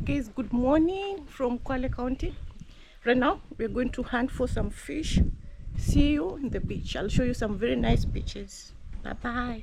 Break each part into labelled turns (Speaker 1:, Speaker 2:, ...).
Speaker 1: Guys, good morning from Kwale County. Right now we're going to hunt for some fish. See you in the beach. I'll show you some very nice beaches. Bye bye.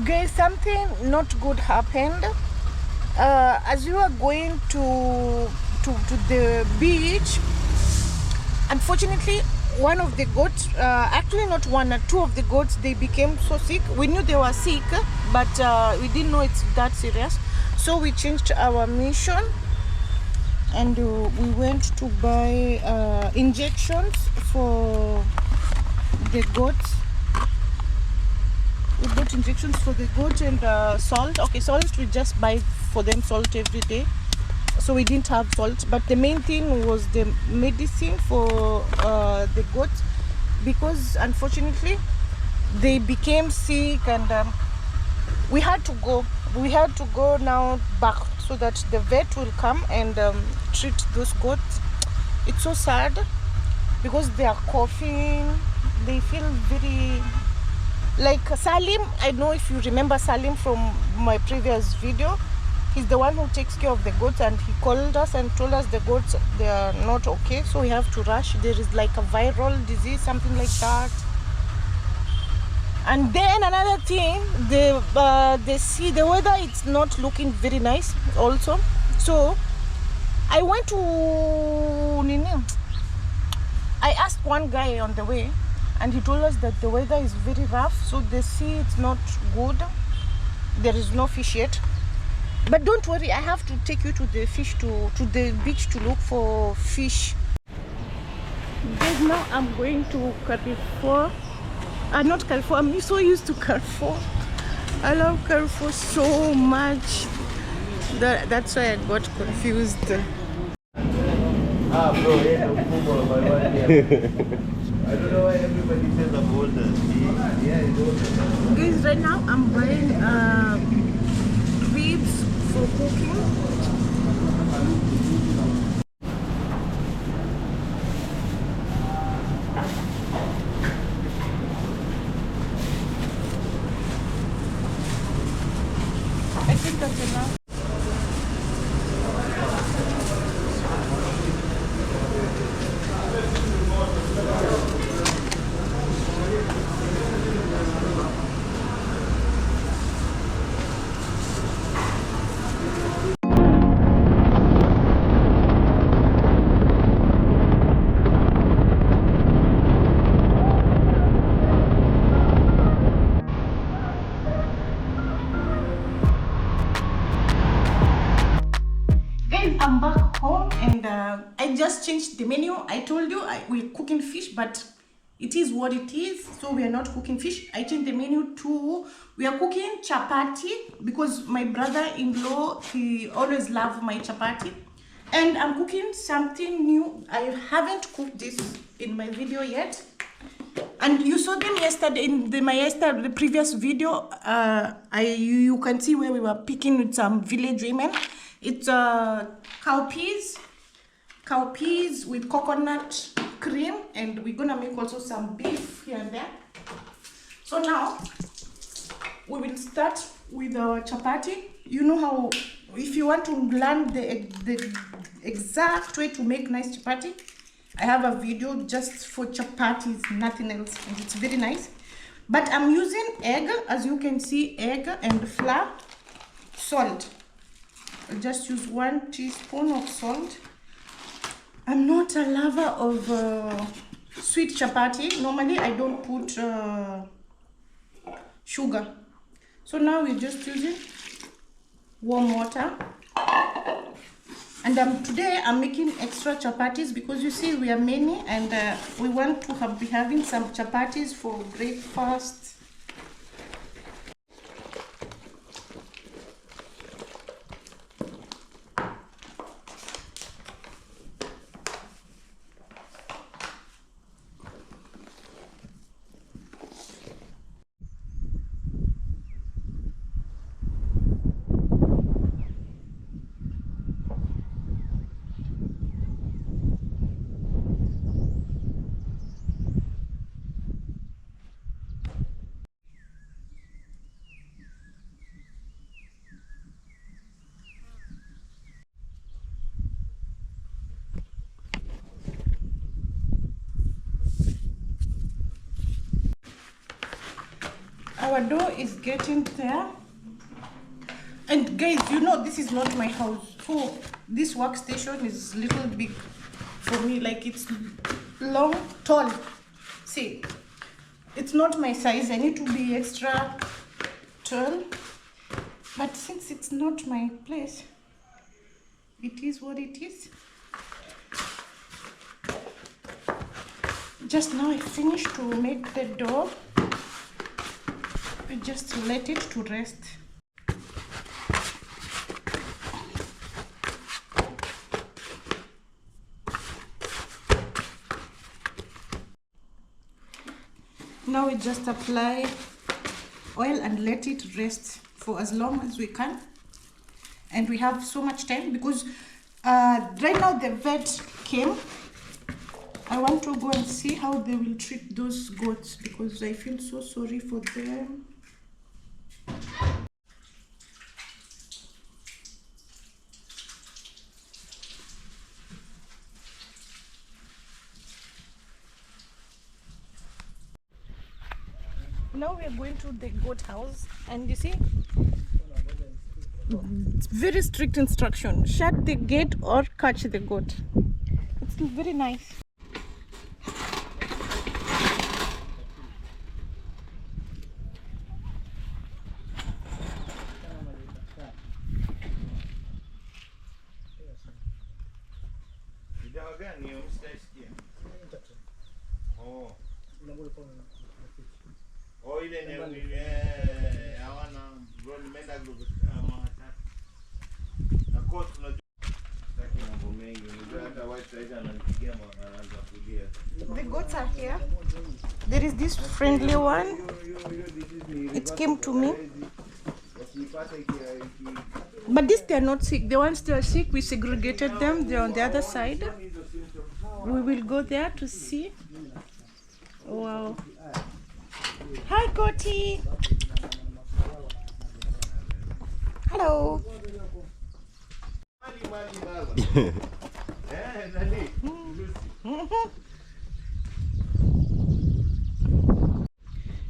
Speaker 1: Guys, something not good happened. As we were going to the beach, unfortunately one of the goats, actually not one, two of the goats, they became so sick. We knew they were sick, but we didn't know it's that serious. So we changed our mission and we went to buy injections for the goats. We got injections for the goat and salt. Okay, salt we just buy for them salt every day, so we didn't have salt. But the main thing was the medicine for the goats, because unfortunately they became sick and we had to go. We had to go now back so that the vet will come and treat those goats. It's so sad because they are coughing. They feel very like Salim. I know if you remember Salim from my previous video. He's the one who takes care of the goats, and he called us and told us the goats, they are not okay, so we have to rush. There is like a viral disease, something like that. And then another thing, the weather, it's not looking very nice also. So I went to I asked one guy on the way, and he told us that the weather is very rough, so the sea it's not good. There is no fish yet, but don't worry, I have to take you to the the beach to look for fish. Guys, now I'm going to Carrefour. Not Carrefour, I'm so used to Carrefour. I love Carrefour so much. That's why I got confused.
Speaker 2: Bro, I don't know why everybody says I'm older. Yeah, it's older.
Speaker 1: Guys, right now I'm buying ribs for cooking. I think that's enough. I'm back home and I just changed the menu. I told you we're cooking fish, but it is what it is, so we are not cooking fish. I changed the menu to we are cooking chapati, because my brother-in-law, he always loved my chapati, and I'm cooking something new. I haven't cooked this in my video yet, and you saw them yesterday in the previous video. You can see where we were picking with some village women. It's cowpeas with coconut cream, and we're gonna make also some beef here and there. So now we will start with our chapati. You know how, if you want to learn the exact way to make nice chapati, I have a video just for chapatis, nothing else, and it's very nice. But I'm using egg, as you can see, egg and flour, salt. I'll just use 1 teaspoon of salt. I'm not a lover of sweet chapati. Normally I don't put sugar. So now we're just using warm water. And today I'm making extra chapatis because you see we are many, and we want to be having some chapatis for breakfast. Our dough is getting there. And guys, you know this is not my house, so this workstation is a little big for me. Like, it's long, tall. See, it's not my size. I need to be extra tall. But since it's not my place, it is what it is. Just now I finished to make the dough. I just let it to rest. Now we just apply oil and let it rest for as long as we can. And we have so much time because right now the vet came. I want to go and see how they will treat those goats because I feel so sorry for them. Now we are going to the goat house, and you see, it's very strict instruction: shut the gate or catch the goat. It's very nice. The goats are here. There is this friendly one. It came to me. But these, they are not sick. The ones that are sick, we segregated them. They're on the other side. We will go there to see. Wow. Hi, Goatie. Hello.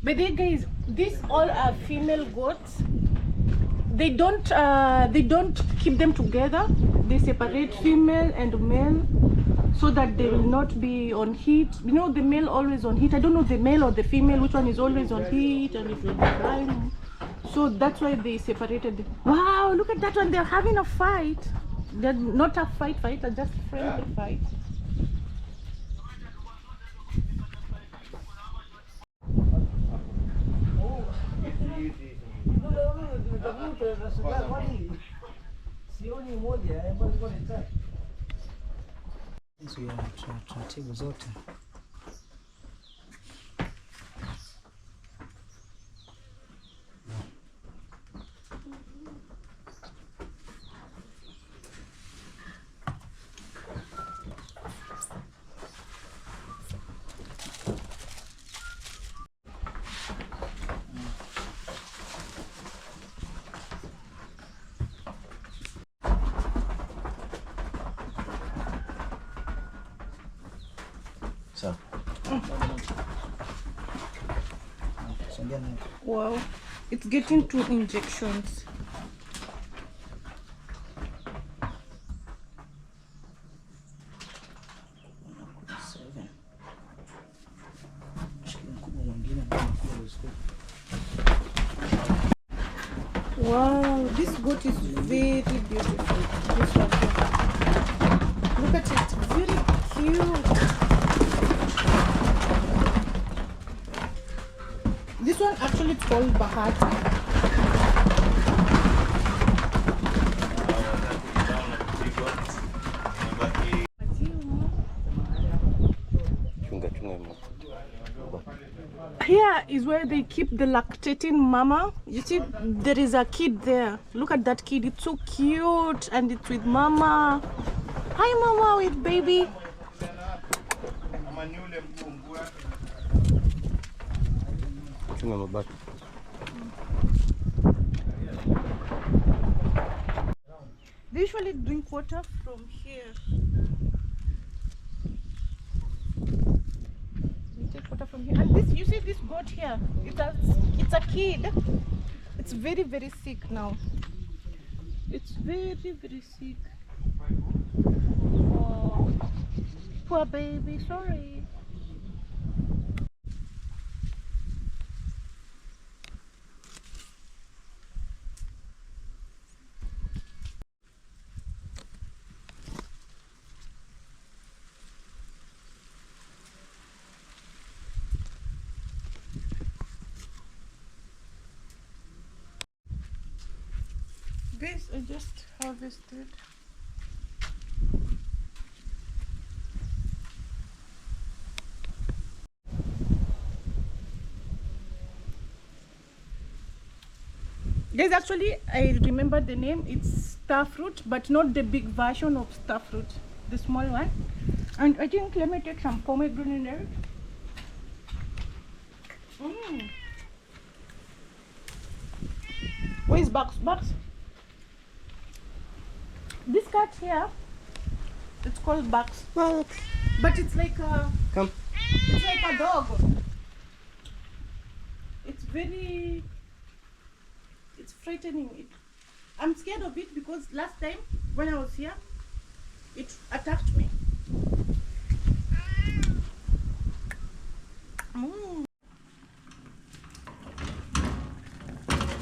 Speaker 1: But then, guys, these all are female goats. They don't keep them together. They separate female and male so that they will not be on heat. You know, the male always on heat. I don't know the male or the female, which one is always on heat and it will be dying. So that's why they separated them. Wow, look at that one. They're having a fight. They're not a fight, they're just friendly fight.
Speaker 3: Taratibu zote.
Speaker 1: Wow, it's getting 2 injections. Wow, this goat is very beautiful. This one here. Look at it, very cute. This one actually it's called Bahati. Here is where they keep the lactating mama. You see, there is a kid there. Look at that kid. It's so cute, and it's with mama. Hi, mama, with baby. They usually drink water from here. Water from here, and this, you see this goat here, it's a kid. It's very, very sick now. It's very, very sick. Oh, poor baby, sorry. Guys, I just harvested. Guys, actually, I remember the name. It's starfruit, but not the big version of starfruit, the small one. And I think let me take some pomegranate. Where is Bugs? Bugs? This cat here, it's called Bugs. Bugs. But it's like a... Come. It's like a dog. It's very... It's frightening. I'm scared of it because last time when I was here, it attacked me.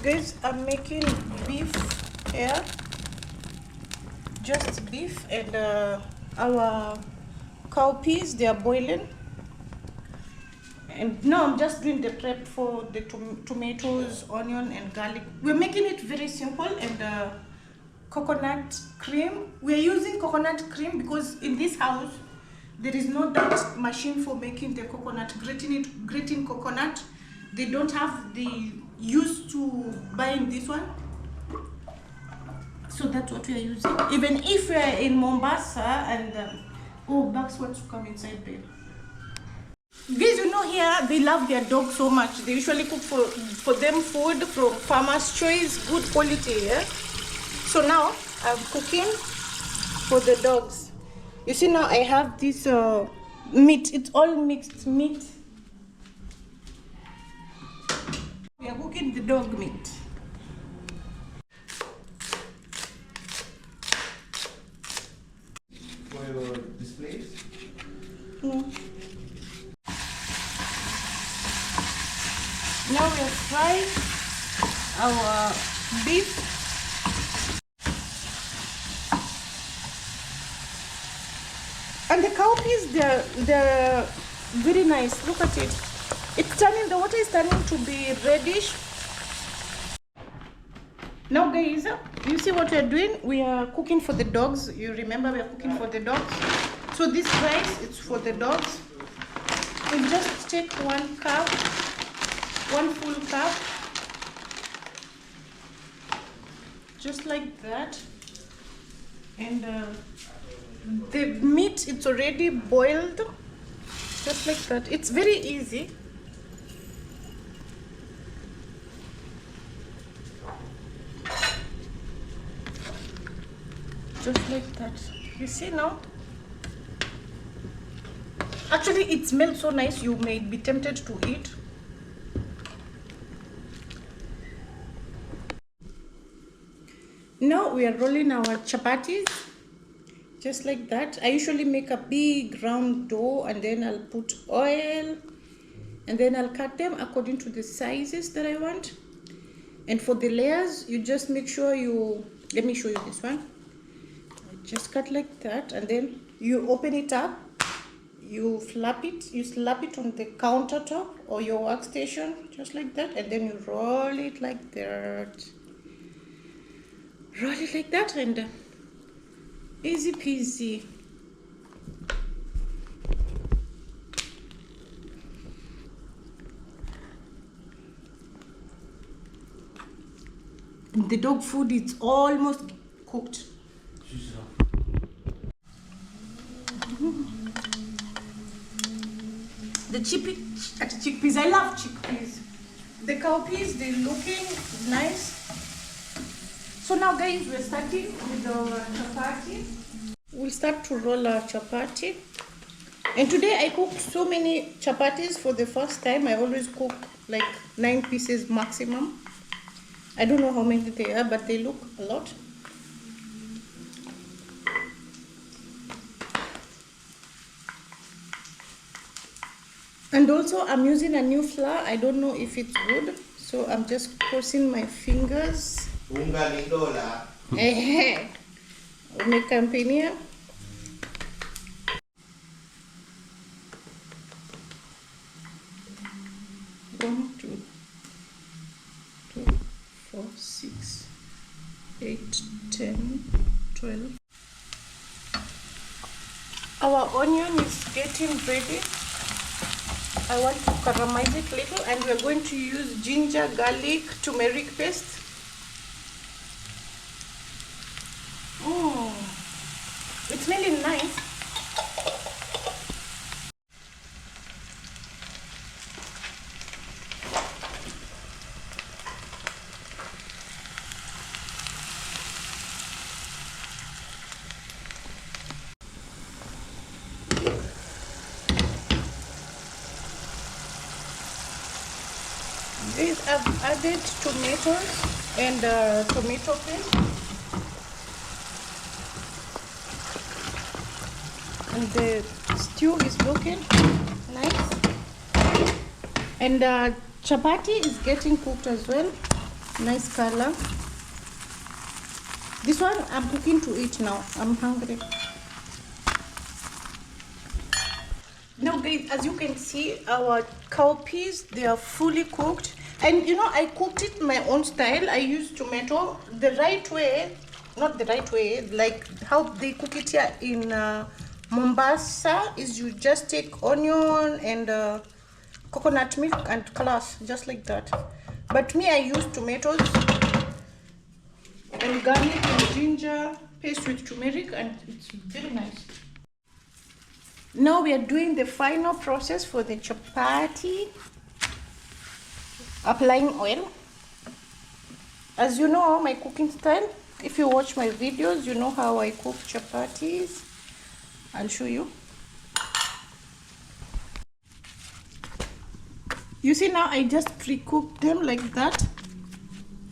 Speaker 1: Guys, I'm making beef here. Just beef, and our cowpeas, they are boiling. And now I'm just doing the prep for the tomatoes, onion and garlic. We're making it very simple, and coconut cream. We're using coconut cream because in this house there is not that machine for making the coconut, grating coconut. They don't have the used to buying this one. So that's what we are using. Even if we are in Mombasa and oh, Bugs wants to come inside, babe. Guys, you know here they love their dogs so much. They usually cook for them food from farmer's choice, good quality. Yeah? So now I'm cooking for the dogs. You see now I have this meat. It's all mixed meat. We are cooking the dog meat.
Speaker 2: For your displays?
Speaker 1: No. Now we are frying our beef. And the cowpeas, they're very nice. Look at it. It's turning, the water is turning to be reddish. Now guys, you see what we are doing? We are cooking for the dogs. You remember we are cooking for the dogs. So this rice, it's for the dogs. We just take 1 cup. 1 full cup, just like that, and the meat, it's already boiled, just like that. It's very easy. Just like that. You see now? Actually, it smells so nice, you may be tempted to eat. Now we are rolling our chapatis, just like that. I usually make a big round dough and then I'll put oil and then I'll cut them according to the sizes that I want. And for the layers, you just make sure let me show you this one. Just cut like that and then you open it up, you slap it on the countertop or your workstation, just like that, and then you roll it like that. Roll it like that and easy peasy. And the dog food is almost cooked. The chickpeas, I love chickpeas. The cowpeas, they're looking nice. So now guys, we're starting with our chapati. We'll start to roll our chapati. And today I cooked so many chapatis for the first time. I always cook like 9 pieces maximum. I don't know how many they are, but they look a lot. And also I'm using a new flour. I don't know if it's good, so I'm just crossing my fingers. Umecampania. 1, 2, 3, 4, 6, 8, 10, 12. Our onion is getting ready. I want to caramelize it a little, and we're going to use ginger, garlic, turmeric paste. It's smelling nice. This I've added tomatoes and tomato paste, and the stew is looking nice, and chapati is getting cooked as well. Nice color. This one I'm cooking to eat now. I'm hungry. Now guys, as you can see, our cowpeas, they are fully cooked. And you know, I cooked it my own style. I used tomato the right way, not the right way, like how they cook it here in Mombasa is you just take onion and coconut milk and class, just like that. But me, I use tomatoes and garlic and ginger paste with turmeric, and it's very nice. Now we are doing the final process for the chapati. Applying oil. As you know my cooking style, if you watch my videos, you know how I cook chapatis. I'll show you. You see, now I just pre-cooked them like that.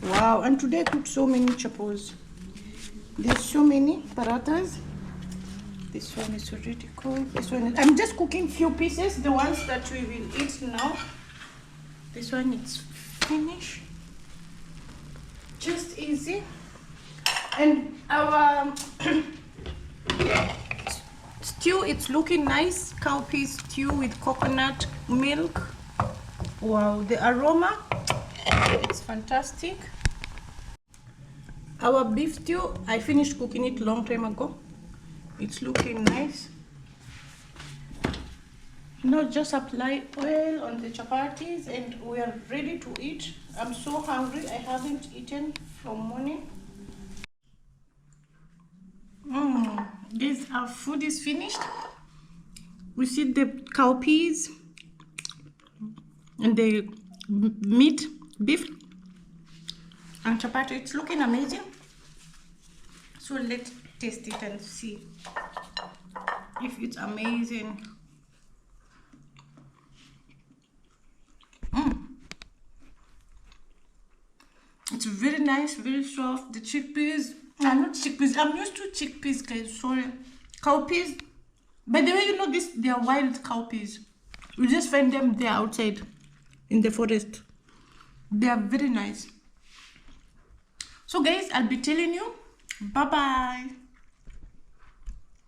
Speaker 1: Wow, and today I cooked so many chapos. There's so many parathas. This one is already cooked. This one I'm just cooking few pieces, the ones that we will eat now. This one is finished. Just easy. And our stew, it's looking nice. Cowpea stew with coconut milk. Wow, the aroma, it's fantastic. Our beef stew, I finished cooking it long time ago. It's looking nice. Now just apply oil on the chapatis and we are ready to eat. I'm so hungry. I haven't eaten from morning. This our food is finished. We see the cowpeas and the meat, beef and chapati. It's looking amazing. So let's taste it and see if it's amazing. It's very nice, very soft. The chickpeas, I'm not chickpeas. I'm used to chickpeas, guys. Sorry, cowpeas. By the way, you know this? They are wild cowpeas. You just find them there outside in the forest. They are very nice. So, guys, I'll be telling you. Bye bye.